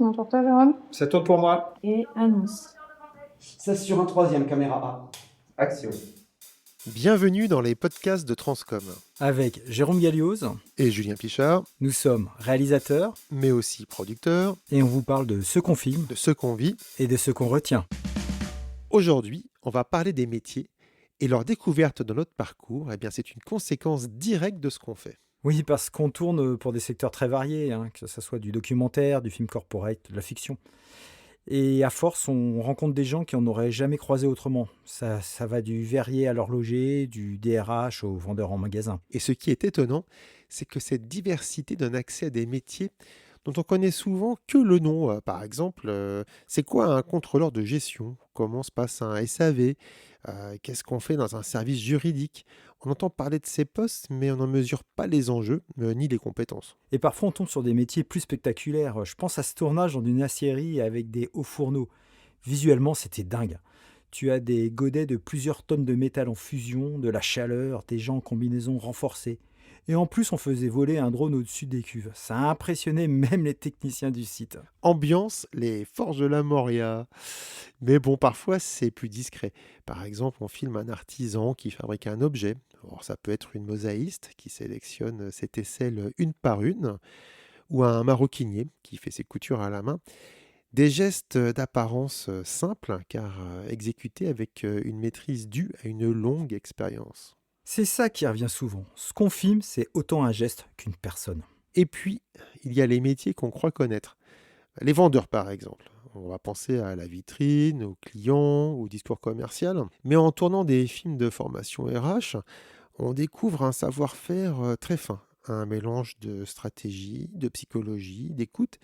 Mon tour, toi, Jérôme. Ça tourne pour moi. Et annonce. Ça sur un troisième, caméra A. Action. Bienvenue dans les podcasts de Transcom. Avec Jérôme Galliose, Et Julien Pichard, nous sommes réalisateurs mais aussi producteurs et on vous parle de ce qu'on filme de ce qu'on vit. et de ce qu'on retient. Aujourd'hui, on va parler des métiers et leur découverte dans notre parcours. Eh bien, c'est une conséquence directe de ce qu'on fait. Oui, parce qu'on tourne pour des secteurs très variés, que ce soit du documentaire, du film corporate, de la fiction. Et à force, on rencontre des gens qui n'en auraient jamais croisé autrement. Ça va du verrier à l'horloger, du DRH au vendeur en magasin. Et ce qui est étonnant, c'est que cette diversité donne accès à des métiers dont on connaît souvent que le nom. Par exemple, c'est quoi un contrôleur de gestion? Comment se passe un SAV? Qu'est-ce qu'on fait dans un service juridique? On entend parler de ces postes, mais on n'en mesure pas les enjeux, ni les compétences. Et parfois, on tombe sur des métiers plus spectaculaires. Je pense à ce tournage dans une aciérie avec des hauts fourneaux. Visuellement, c'était dingue. Tu as des godets de plusieurs tonnes de métal en fusion, de la chaleur, des gens en combinaison renforcée. Et en plus, on faisait voler un drone au-dessus des cuves. Ça a impressionné même les techniciens du site. Ambiance, les forges de la Moria. Mais bon, parfois, c'est plus discret. Par exemple, on filme un artisan qui fabrique un objet. Alors, ça peut être une mosaïste qui sélectionne ses tesselles une par une, ou un maroquinier qui fait ses coutures à la main. Des gestes d'apparence simples, car exécutés avec une maîtrise due à une longue expérience. C'est ça qui revient souvent. Ce qu'on filme, c'est autant un geste qu'une personne. Et puis, il y a les métiers qu'on croit connaître. Les vendeurs, par exemple. On va penser à la vitrine, aux clients, au discours commercial. Mais en tournant des films de formation RH, on découvre un savoir-faire très fin. Un mélange de stratégie, de psychologie, d'écoute,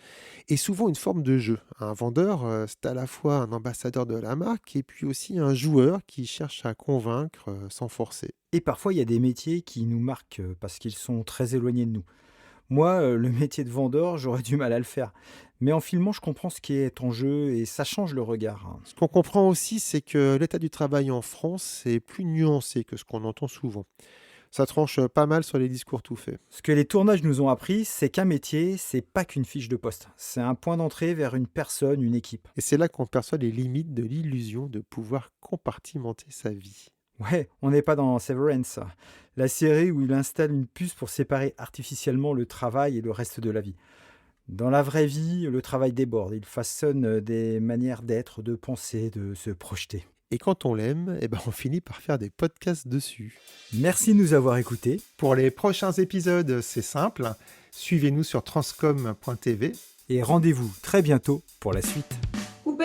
et souvent une forme de jeu. Un vendeur, c'est à la fois un ambassadeur de la marque et puis aussi un joueur qui cherche à convaincre sans forcer. Et parfois, il y a des métiers qui nous marquent parce qu'ils sont très éloignés de nous. Moi, le métier de vendeur, j'aurais du mal à le faire. Mais en filmant, je comprends ce qui est en jeu et ça change le regard. Ce qu'on comprend aussi, c'est que l'état du travail en France est plus nuancé que ce qu'on entend souvent. Ça tranche pas mal sur les discours tout faits. Ce que les tournages nous ont appris, c'est qu'un métier, c'est pas qu'une fiche de poste. C'est un point d'entrée vers une personne, une équipe. Et c'est là qu'on perçoit les limites de l'illusion de pouvoir compartimenter sa vie. Ouais, on n'est pas dans Severance, la série où il installe une puce pour séparer artificiellement le travail et le reste de la vie. Dans la vraie vie, le travail déborde. Il façonne des manières d'être, de penser, de se projeter. Et quand on l'aime, eh ben on finit par faire des podcasts dessus. Merci de nous avoir écoutés. Pour les prochains épisodes, c'est simple. Suivez-nous sur transcom.tv. Et rendez-vous très bientôt pour la suite. Coupé.